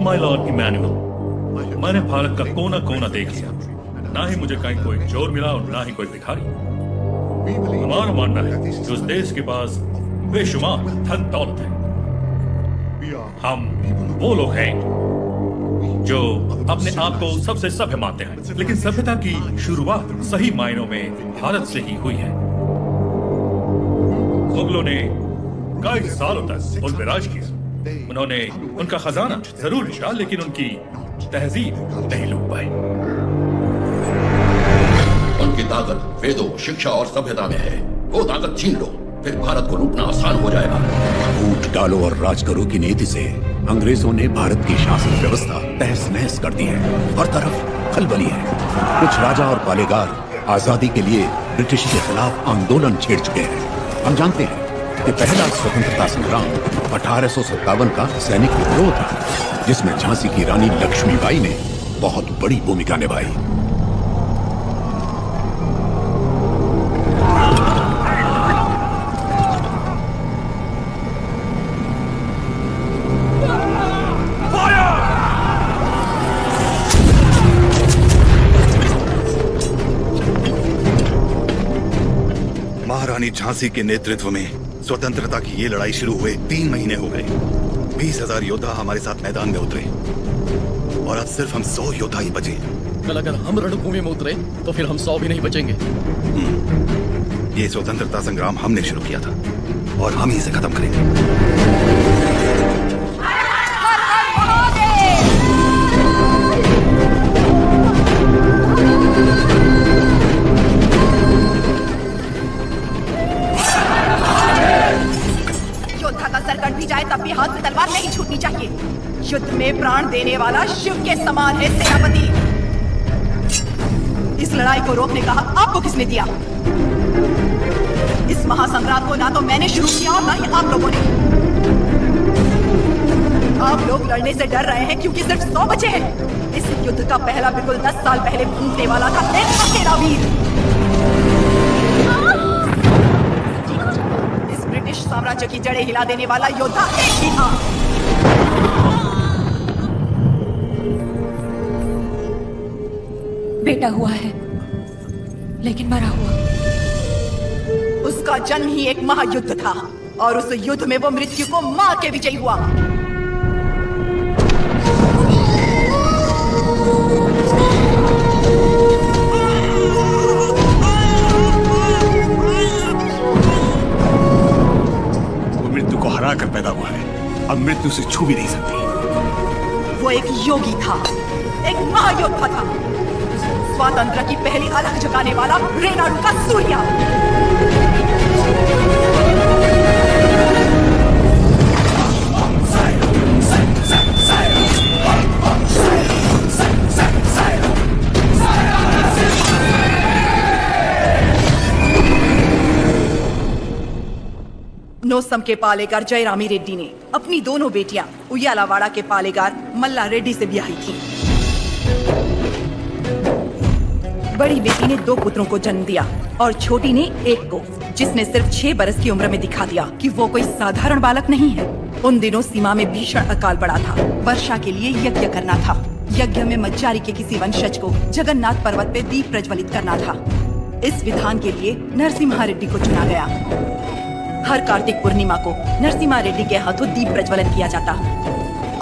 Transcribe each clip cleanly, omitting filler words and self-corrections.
My Lord Emmanuel, मैंने भारत का कोना कोना देख लिया। ना ही मुझे कहीं कोई चोर मिला और ना ही कोई भिखारी। हमारा मानना है कि उस देश के पास बेशुमार धन दौलत है। हम वो लोग हैं जो अपने आप को सबसे सभ्य मानते हैं, लेकिन सभ्यता की शुरुआत सही मायनों में भारत से ही हुई है। मुगलों ने कई सालों तक उन पर राज किया। उन्होंने उनका खजाना जरूर लिया, लेकिन उनकी तहजीब नहीं लूट पाई। उनकी ताकत वेदों, शिक्षा और सभ्यता में है। वो ताकत छीन लो, फिर भारत को लूटना आसान हो जाएगा। फूट डालो और राज करो की नीति से अंग्रेजों ने भारत की शासन व्यवस्था तहस नहस कर दी है। हर तरफ खलबली है। कुछ राजा और पालेगार आजादी के लिए ब्रिटिश के खिलाफ आंदोलन छेड़ चुके हैं। हम जानते हैं कि पहला स्वतंत्रता संग्राम 1857 का सैनिक विद्रोह था, जिसमें झांसी की रानी लक्ष्मीबाई ने बहुत बड़ी भूमिका निभाई। महारानी झांसी के नेतृत्व में स्वतंत्रता की ये लड़ाई शुरू हुए 3 महीने हो गए। 20,000 योद्धा हमारे साथ मैदान में उतरे और आज सिर्फ हम 100 योद्धा ही बचे। कल अगर हम रणभूमि में उतरे तो फिर हम 100 भी नहीं बचेंगे। ये स्वतंत्रता संग्राम हमने शुरू किया था और हम ही इसे खत्म करेंगे। कट भी जाए तब भी हाथ से तलवार नहीं छूटनी चाहिए। युद्ध में प्राण देने वाला शिव के समान है सेनापति। इस लड़ाई को रोकने का हक आपको किसने दिया? इस महासंग्राम को ना तो मैंने शुरू किया और ना ही आप लोगों ने। आप लोग लड़ने से डर रहे हैं क्योंकि सिर्फ 100 बचे हैं। इस युद्ध का पहला बिल्कुल 10 साल पहले फूटने वाला था एक अकेला वीर। ब्रिटिश साम्राज्य की जड़ें हिला देने वाला योद्धा एक ही था। बेटा हुआ है, लेकिन मरा हुआ। उसका जन्म ही एक महायुद्ध था और उस युद्ध में वो मृत्यु को मार के विजयी हुआ। हरा कर पैदा हुआ है, अब मृत्यु से छू भी नहीं सकती। वो एक योगी था, एक महायोद्धा था, स्वातंत्र की पहली अलग जगाने वाला रेनाडू का सूर्या। नोसम के पालेगार जयरामी रेड्डी ने अपनी दोनों बेटियां उयालावाड़ा के पालेगार मल्ला रेड्डी से ब्याही थी। बड़ी बेटी ने 2 पुत्रों को जन्म दिया और छोटी ने एक को, जिसने सिर्फ 6 बरस की उम्र में दिखा दिया कि वो कोई साधारण बालक नहीं है। उन दिनों सीमा में भीषण अकाल पड़ा था। वर्षा के लिए यज्ञ करना था। यज्ञ में मज्जारी के किसी वंशज को जगन्नाथ पर्वत पे दीप प्रज्वलित करना था। इस विधान के लिए नरसिम्हा रेड्डी को चुना गया। हर कार्तिक पूर्णिमा को नरसिम्हा रेड्डी के हाथों दीप प्रज्वलन किया जाता।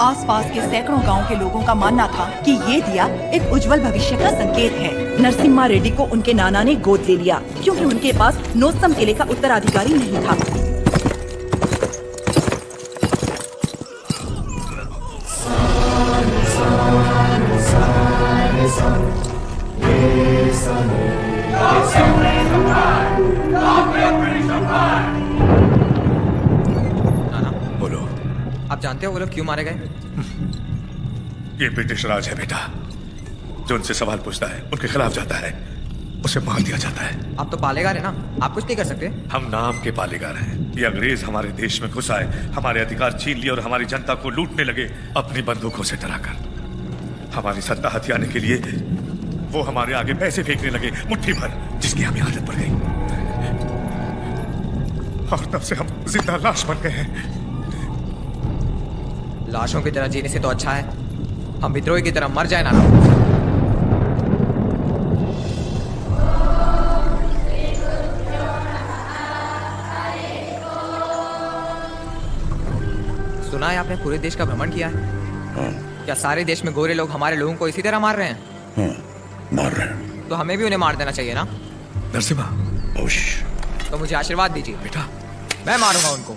आसपास के सैकड़ों गांव के लोगों का मानना था कि ये दिया एक उज्जवल भविष्य का संकेत है। नरसिम्हा रेड्डी को उनके नाना ने गोद ले लिया क्योंकि उनके पास नोसम किले का उत्तराधिकारी नहीं था। बोलो। आप जानते हो वो लोग क्यों मारे गए? ये ब्रिटिश राज है बेटा। जो उनसे सवाल पूछता है, उनके खिलाफ जाता है, उसे मार दिया जाता है। आप तो पालेगार है ना, आप कुछ नहीं कर सकते। हम नाम के पालेगार हैं। ये अंग्रेज हमारे देश में घुस आए, हमारे अधिकार छीन लिए और हमारी जनता को लूटने लगे अपनी बंदूकों से डराकर। हमारी सत्ता हथियाने के लिए वो हमारे आगे पैसे फेंकने लगे मुट्ठी भर, जिसकी हमें आदत पड़ गई और तब से हम जिंदा लाश बन गए हैं। लाशों की तरह जीने से तो अच्छा है हम विद्रोही की तरह मर जाए नाना। सुना है आपने पूरे देश का भ्रमण किया है? हाँ, क्या सारे देश में गोरे लोग हमारे लोगों को इसी तरह मार रहे हैं? हाँ, मार रहे हैं। तो हमें भी उन्हें मार देना चाहिए ना? नरसिम्हा, अवश्य। तो मुझे आशीर्वाद दीजिए बेटा। मैं मारूंगा उनको।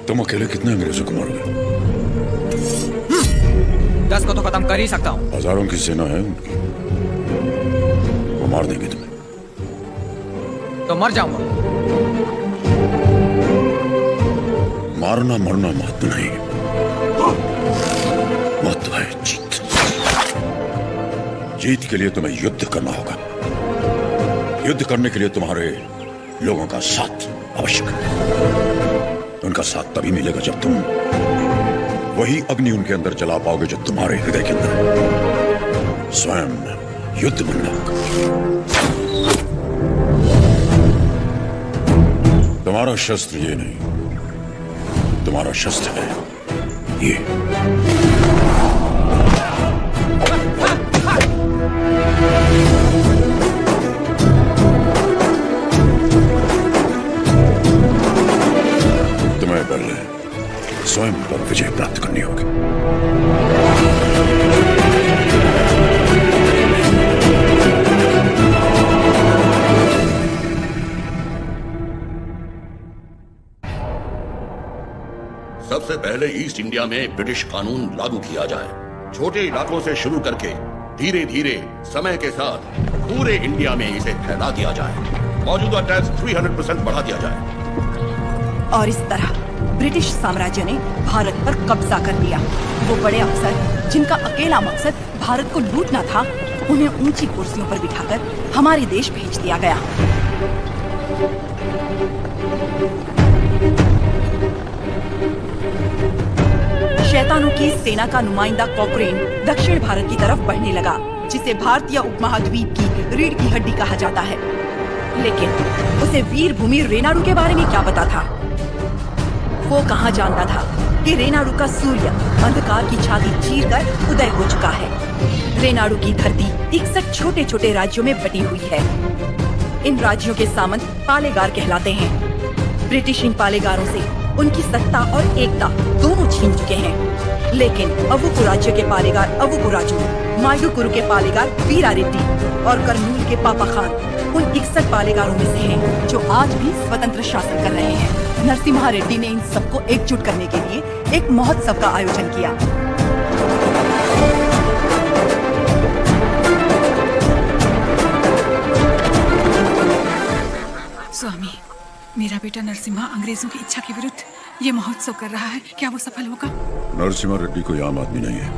तुम अकेले कितने अंग्रेजों को मारोगे? 10 को तो खत्म कर ही सकता हूँ। हजारों की सेना है उनकी, वो मार देंगे तुम्हें। तो मर जाऊंगा। मारना मरना महत्व नहीं, महत्व है जीत। जीत के लिए तुम्हें युद्ध करना होगा। युद्ध करने के लिए तुम्हारे लोगों का साथ आवश्यक है। उनका साथ तभी मिलेगा जब तुम वही अग्नि उनके अंदर जला पाओगे जो तुम्हारे हृदय के अंदर है। स्वयं युद्ध बनना होगा। तुम्हारा शस्त्र ये नहीं, तुम्हारा शस्त्र है ये। तुम्हें पहले स्वयं पर विजय प्राप्त करनी होगी। सबसे पहले ईस्ट इंडिया में ब्रिटिश कानून लागू किया जाए। छोटे इलाकों से शुरू करके धीरे धीरे समय के साथ पूरे इंडिया में इसे फैला दिया जाए। मौजूदा टैक्स 300% बढ़ा दिया जाए। और इस तरह ब्रिटिश साम्राज्य ने भारत पर कब्जा कर लिया। वो बड़े अफसर जिनका अकेला मकसद भारत को लूटना था, उन्हें ऊंची कुर्सियों पर बिठाकर हमारे देश भेज दिया गया। शैतानों की सेना का नुमाइंदा कॉकरेन दक्षिण भारत की तरफ बढ़ने लगा, जिसे भारतीय उपमहाद्वीप की रीढ़ की हड्डी कहा जाता है। लेकिन उसे वीर भूमि रेनाडू के बारे में क्या पता था? वो कहाँ जानता था कि रेनाडू का सूर्य अंधकार की छाती चीरकर उदय हो चुका है। रेनाडू की धरती 61 छोटे छोटे राज्यों में बटी हुई है। इन राज्यों के सामंत पालेगार कहलाते हैं। ब्रिटिश इन पालेगारों से उनकी सत्ता और एकता दोनों छीन चुके हैं। लेकिन अवुकु राज्य के पालेगार अवुकु राजू, माइडुकुरु के पालेगार वीरा रेड्डी और कर्नूल के पापा खान उन 61 पालेगारों में से हैं जो आज भी स्वतंत्र शासन कर रहे हैं। नरसिम्हा रेड्डी ने इन सबको एकजुट करने के लिए एक महोत्सव का आयोजन किया। स्वामी, मेरा बेटा नरसिम्हा अंग्रेजों की इच्छा के विरुद्ध ये महोत्सव कर रहा है। क्या वो सफल होगा? नरसिम्हा रेड्डी कोई आम आदमी नहीं है।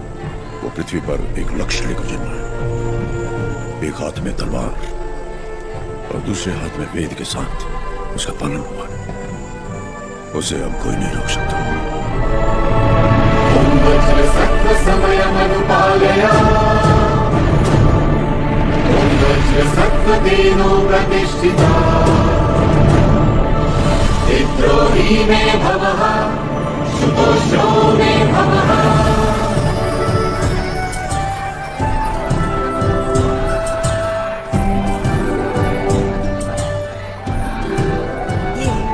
वो पृथ्वी पर एक लक्ष्य लेकर जन्मा है। एक हाथ में तलवार और दूसरे हाथ में वेद के साथ उसका पालन हुआ। उसे अब कोई नहीं रोक सकता। विद्रोही में भवः सुतोषो में भवः।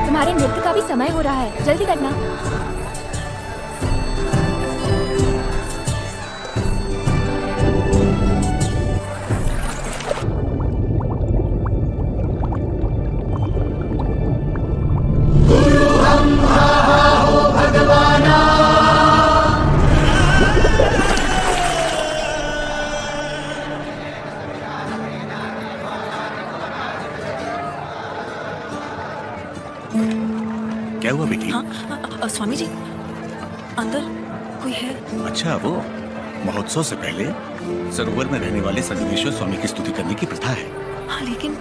तुम्हारे नृत्य का भी समय हो रहा है, जल्दी करना। क्या हुआ बेटी? स्वामी जी, अंदर कोई है? अच्छा, वो महोत्सव से पहले सरोवर में रहने वाले संगमेश्वर स्वामी की स्तुति करने की प्रथा है। हाँ, लेकिन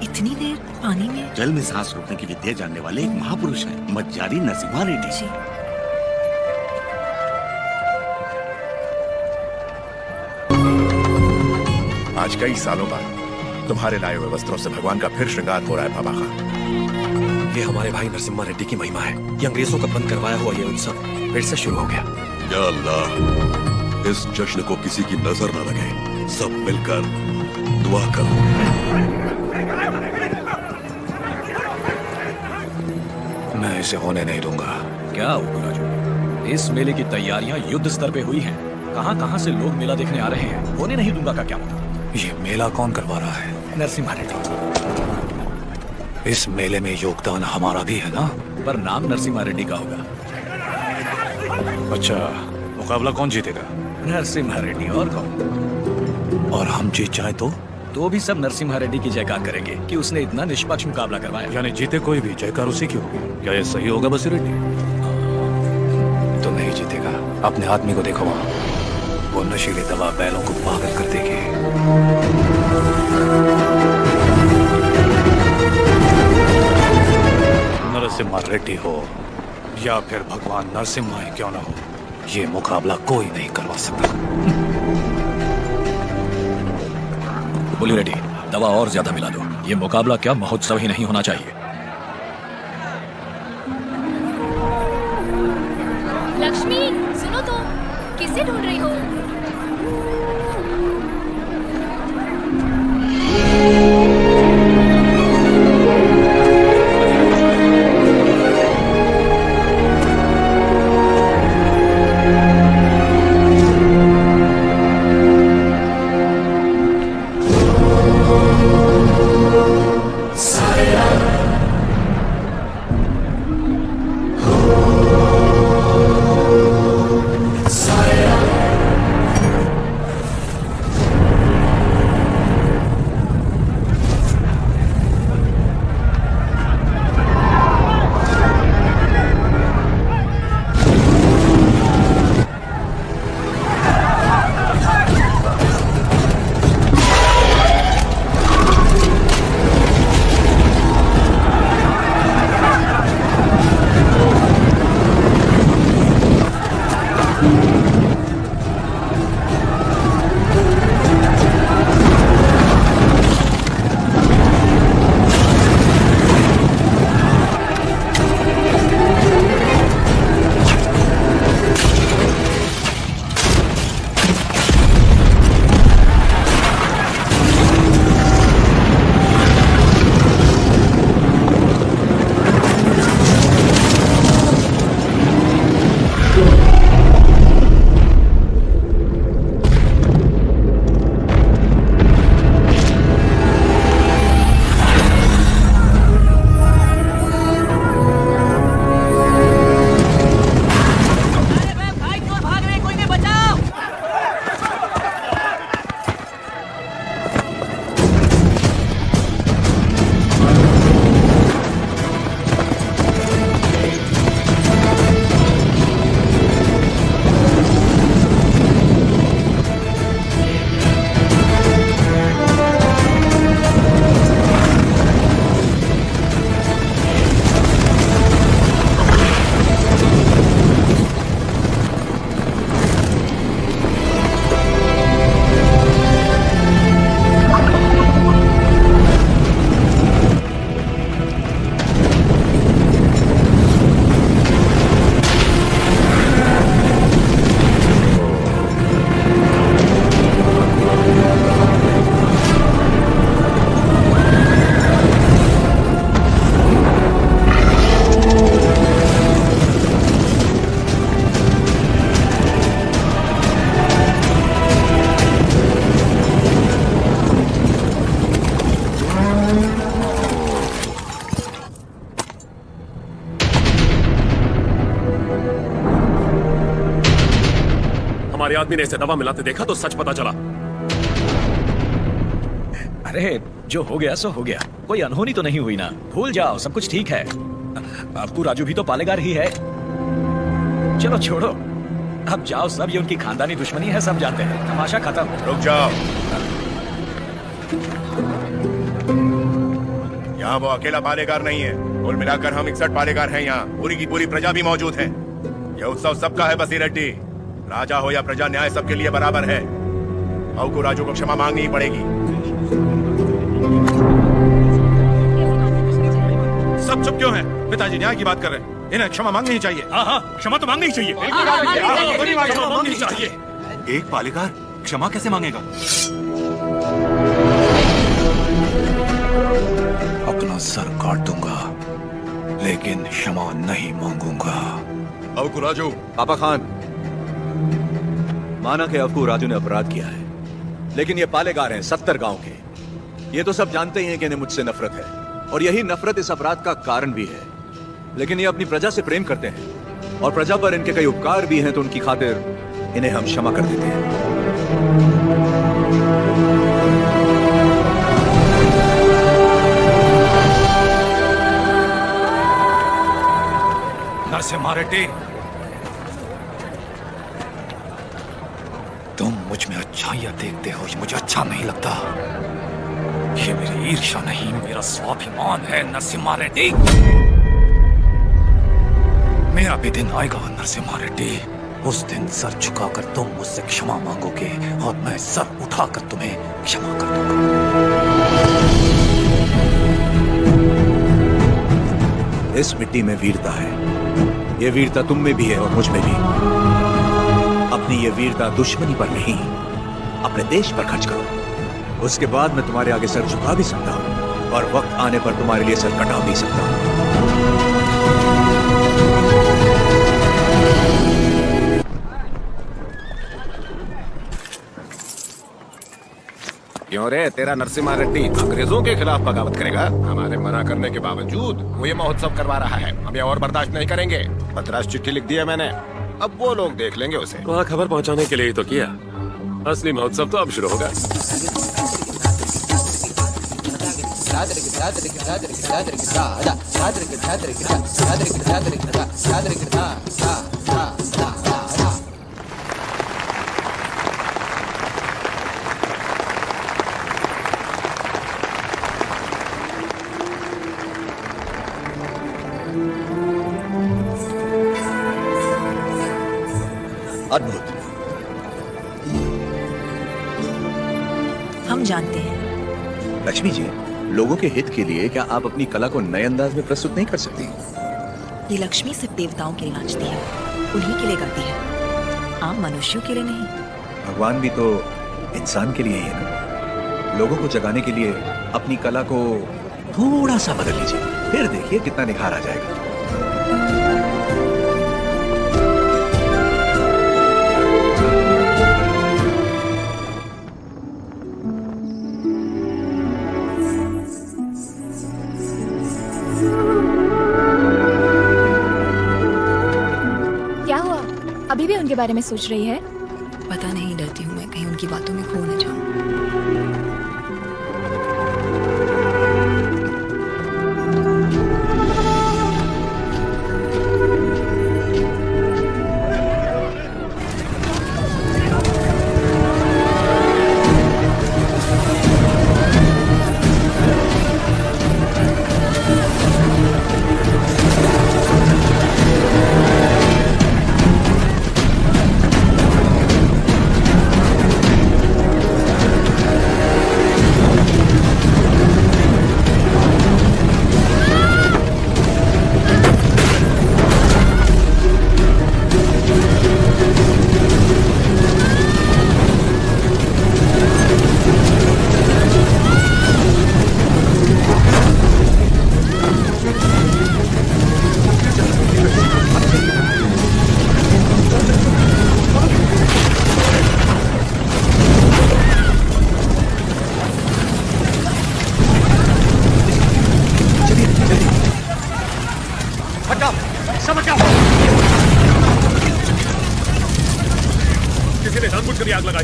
इतनी देर पानी में? जल में सांस रोकने की विद्या जानने वाले एक महापुरुष हैं, मज्जारी नरसिम्हा रेड्डी। जी। आज कई सालों बाद तुम्हारे लाए हुए वस्त्रों से भगवान का फिर श्रृंगार हो रहा है बाबा खान। ये हमारे भाई नरसिम्हा रेड्डी की महिमा है। ये अंग्रेजों का बंद करवाया हुआ ये उत्सव फिर से शुरू हो गया। या अल्लाह, इस जश्न को किसी की नजर न लगे। सब मिलकर दुआ करो। मैं इसे होने नहीं दूंगा। क्या हुआ राजू? इस मेले की तैयारियां युद्ध स्तर पे हुई हैं। कहां कहां से लोग मेला देखने आ रहे हैं। होने नहीं दूंगा का क्या मतलब? ये मेला कौन करवा रहा है? नरसिम्हा रेड्डी। इस मेले में योगदान हमारा भी है ना? पर नाम नरसिम्हा रेड्डी का होगा। अच्छा, मुकाबला कौन जीतेगा? नरसिम्हा रेड्डी, और कौन? और हम जीत जाए तो भी सब नरसिम्हा रेड्डी की जयकार करेंगे कि उसने इतना निष्पक्ष मुकाबला करवाया। यानी जीते कोई भी जयकार उसी की होगी। क्या ये सही होगा बसी रेड्डी? तो नहीं जीतेगा। अपने आदमी को देखो वहां, वो नशीली दवा बैलों को पागल कर देगी। नरसिम्हा रेड्डी हो या फिर भगवान नरसिम्हा ही क्यों ना हो, ये मुकाबला कोई नहीं करवा सकता। बोली रेड्डी, दवा और ज्यादा मिला दो। ये मुकाबला क्या महोत्सव ही नहीं होना चाहिए। लक्ष्मी, सुनो तो, किसे ढूंढ रही हो? हमारे आदमी ने इसे दवा मिलाते देखा तो सच पता चला। अरे जो हो गया सो हो गया, कोई अनहोनी तो नहीं हुई ना। भूल जाओ, सब कुछ ठीक है। आपको राजू भी तो पालेगार ही है। चलो छोड़ो, अब जाओ। सब ये उनकी खानदानी दुश्मनी है, सब जानते हैं। तमाशा खत्म। रुक जाओ। यहाँ वो अकेला पालेगार नहीं है, कुल मिलाकर हम 61 पालेगार हैं। यहाँ पूरी की पूरी प्रजा भी मौजूद है। यह उत्सव सबका है बसी रेड्डी। राजा हो या प्रजा, न्याय सबके लिए बराबर है। भाऊ को राजू को क्षमा मांगनी पड़ेगी। सब चुप क्यों हैं? पिताजी न्याय की बात कर रहे हैं। इन्हें क्षमा मांगनी चाहिए। हाँ हाँ, क्षमा तो मांगनी चाहिए। क्षमा मांगनी चाहिए। एक पालेगार क्षमा कैसे मांगेगा? अपना सर काट दूंगा, लेकिन क्षमा नहीं मांगूंगा। अवकू राजू। पापा खान, माना कि अवकू राजू ने अपराध किया है, लेकिन ये पालेगार हैं 70 गांव के। ये तो सब जानते ही हैं कि इन्हें मुझसे नफरत है, और यही नफरत इस अपराध का कारण भी है। लेकिन ये अपनी प्रजा से प्रेम करते हैं, और प्रजा पर इनके कई उपकार भी हैं, तो उनकी खातिर इन्हें हम क्षमा कर देते हैं। नरसिम्हा रेड्डी, तुम मुझ में अच्छाइयां देखते हो, ये मुझे अच्छा नहीं लगता। ये मेरी ईर्ष्या नहीं, मेरा स्वाभिमान है नरसिम्हा रेड्डी। मेरा भी दिन आएगा नरसिम्हा रेड्डी, उस दिन सर झुकाकर तुम मुझसे क्षमा मांगोगे, और मैं सर उठाकर तुम्हें क्षमा कर दूंगा। इस मिट्टी में वीरता है, ये वीरता तुम में भी है और मुझ में भी। अपनी ये वीरता दुश्मनी पर नहीं, अपने देश पर खर्च करो। उसके बाद मैं तुम्हारे आगे सर झुका भी सकता हूं, और वक्त आने पर तुम्हारे लिए सर कटा भी सकता हूं। क्यों रे, तेरा नरसिम्हा रेड्डी अंग्रेजों के खिलाफ बगावत करेगा? हमारे मना करने के बावजूद वो ये महोत्सव करवा रहा है। हम ये और बर्दाश्त नहीं करेंगे। पत्रास चिट्ठी लिख दी है मैंने, अब वो लोग देख लेंगे उसे। वहाँ खबर पहुँचाने के लिए ही तो किया। असली महोत्सव तो अब शुरू होगा। अद्भुत। हम जानते हैं। लक्ष्मी जी, लोगों के हित के लिए क्या आप अपनी कला को नए अंदाज में प्रस्तुत नहीं कर सकती? ये लक्ष्मी सिर्फ देवताओं के लिए नाचती है, उन्हीं के लिए गाती है, आम मनुष्यों के लिए नहीं। भगवान भी तो इंसान के लिए ही है ना। लोगों को जगाने के लिए अपनी कला को थोड़ा सा बदल लीजिए, फिर देखिए कितना निखार आ जाएगा। अभी भी उनके बारे में सोच रही है? पता नहीं, डरती हूँ मैं कहीं उनकी बातों में खो न जाऊं।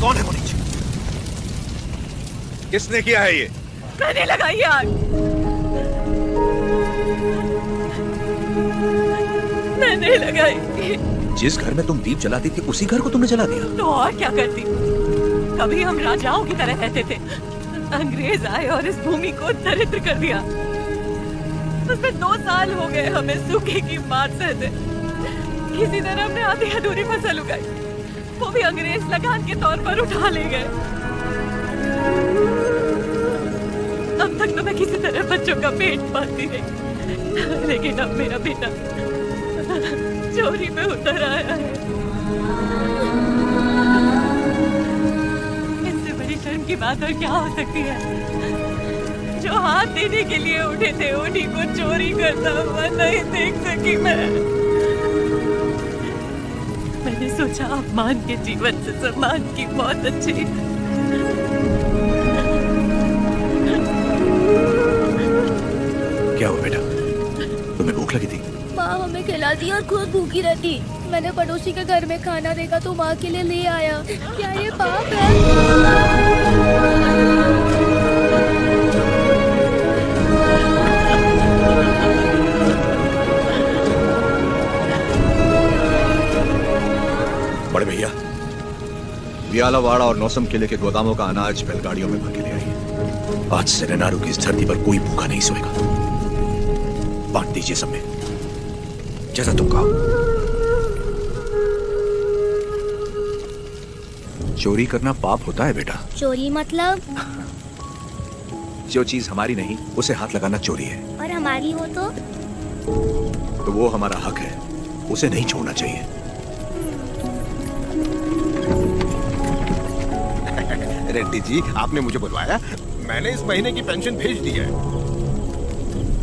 कौन है वो नीचे? किसने किया है ये? मैंने लगाई आग। मैंने लगाई। जिस घर में तुम दीप जलाती थी उसी घर को तुमने जला दिया? तो और क्या करती? कभी हम राजाओं की तरह रहते थे, अंग्रेज आए और इस भूमि को दरिद्र कर दिया। उसमें 2 साल हो गए हमें सूखे की मार सहते। किसी तरह हमने आधी अधूरी फसल उगाई, वो भी अंग्रेज लगान के तौर पर उठा ले गए। अब तक तो मैं किसी तरह बच्चों का पेट पालती रही, लेकिन अब मेरा बेटा चोरी में उतर आया है। इससे बड़ी शर्म की बात और क्या हो सकती है? जो हाथ देने के लिए उठे थे उन्हीं को चोरी करता हुआ नहीं देख सकी मैं। मैंने सोचा अपमान के जीवन से सम्मान की बहुत अच्छी। क्या हुआ बेटा, तुम्हें भूख लगी थी? माँ हमें खिलाती और खुद भूखी रहती। मैंने पड़ोसी के घर में खाना देखा तो माँ के लिए ले आया। क्या ये पाप है? बड़े भैया, वियालावाड़ा और नौसम किले के गोदामों का अनाज बैलगाड़ियों में भर के ले आइए। आज से रेनारू की इस धरती पर कोई भूखा नहीं सोएगा। बांट दीजिए सब में, जैसा तुम कहो। चोरी करना पाप होता है बेटा। चोरी मतलब? जो चीज हमारी नहीं उसे हाथ लगाना चोरी है। और हमारी हो तो वो हमारा हक है, उसे नहीं छोड़ना चाहिए। रेड्डी जी, आपने मुझे बुलवाया? मैंने इस महीने की पेंशन भेज दी है।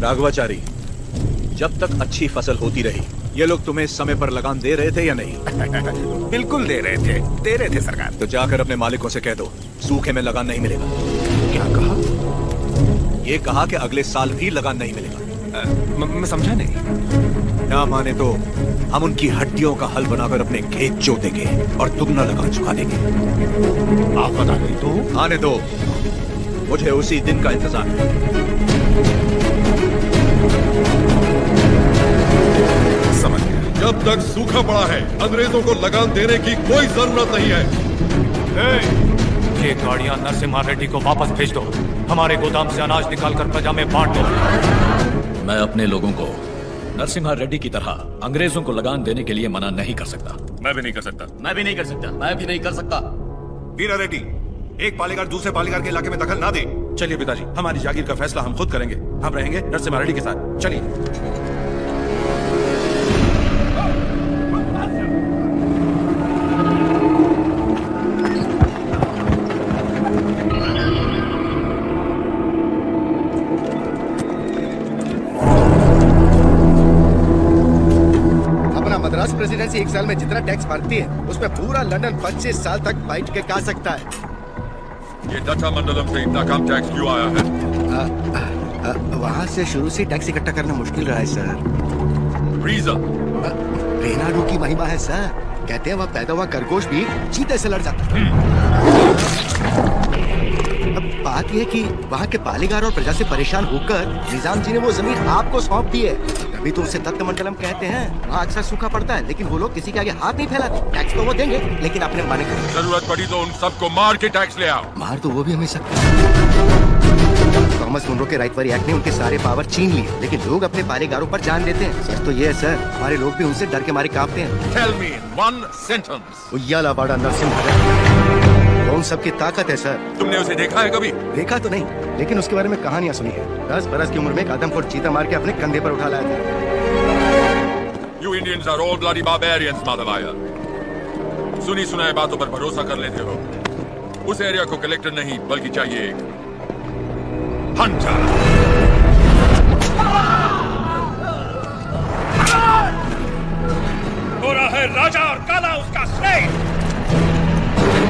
राघवाचारी, जब तक अच्छी फसल होती रही, ये लोग तुम्हें समय पर लगान दे रहे थे या नहीं? बिल्कुल दे रहे थे सरकार। तो जाकर अपने मालिकों से कह दो, सूखे में लगान नहीं मिलेगा। क्या कहा? ये कहा कि अगले साल भी लगान नहीं मिलेगा। मैं समझा नहीं। ना माने तो हम उनकी हड्डियों का हल बनाकर अपने खेत जोतेंगे और दुगना लगान चुका देंगे। आप बता दें तो? आने दो, मुझे उसी दिन का इंतजार है। समझ गया। जब तक सूखा पड़ा है, अंग्रेजों को लगान देने की कोई जरूरत नहीं है। ये गाड़ियां नरसिम्हा रेड्डी को वापस भेज दो। हमारे गोदाम से अनाज निकालकर प्रजा में बांट दो। मैं अपने लोगों को नरसिम्हा रेड्डी की तरह अंग्रेजों को लगान देने के लिए मना नहीं कर सकता। मैं भी नहीं कर सकता। मैं भी नहीं कर सकता। मैं भी नहीं कर सकता। वीरा रेड्डी, एक पालेगार दूसरे पालेगार के इलाके में दखल ना दे। चलिए पिताजी, हमारी जागीर का फैसला हम खुद करेंगे। हम रहेंगे नरसिम्हा रेड्डी के साथ। चलिए। मद्रास प्रेसिडेंसी एक साल में जितना टैक्स भरती है उसमें पूरा लंदन 25 साल तक बैठ के खा सकता है। ये दत्ता मंडलम से इतना कम टैक्स क्यों आया है? वहाँ से शुरू से टैक्स इकट्ठा करना मुश्किल रहा है सर। रीजन? रेनाडू की महिमा है सर। कहते हैं वहाँ पैदा हुआ खरगोश भी चीते से लड़ जाता है। अब बात यह कि वहाँ के पालेगार और प्रजा से परेशान होकर निजाम जी ने वो जमीन आपको सौंप दी है। अभी तो उसे दत्त मंडलम कहते हैं। वहाँ अक्सर सूखा पड़ता है, लेकिन वो लोग किसी के आगे हाथ नहीं फैलाते। टैक्स तो वो देंगे, लेकिन अपने माने करेंगे। जरूरत पड़ी तो उन सबको मार के टैक्स ले आओ। मार तो वो भी हमें सकते हैं। थॉमस मुनरो के राइटवरी एक्ट ने उनके सारे पावर छीन लिए, लेकिन लोग अपने पालेगारों पर जान देते हैं। सच तो ये है सर, हमारे लोग भी उनसे डर के मारे कांपते हैं। Tell me in one sentence. उय्यालावाड़ा Narasimha Reddy, कौन सबकी ताकत है सर? तुमने उसे देखा है कभी? देखा तो नहीं, लेकिन उसके बारे में कहानियां सुनी है। 10 बरस की उम्र में एक आदमखोर चीता मार के अपने कंधे पर उठा लाया था। You Indians are all bloody barbarians, माधवाया। सुनी सुनाई बातों पर भरोसा कर लेते हो। उस एरिया को कलेक्टर नहीं बल्कि चाहिए एक हंटर। गोरा है राजा और काला उसका स्लेव।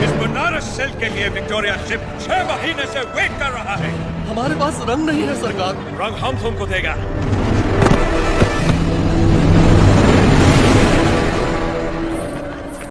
इस बनारस सेल के लिए विक्टोरिया शिप 6 महीने से वेट कर रहा है। हमारे पास रंग नहीं है सरकार। रंग हम तुमको देगा।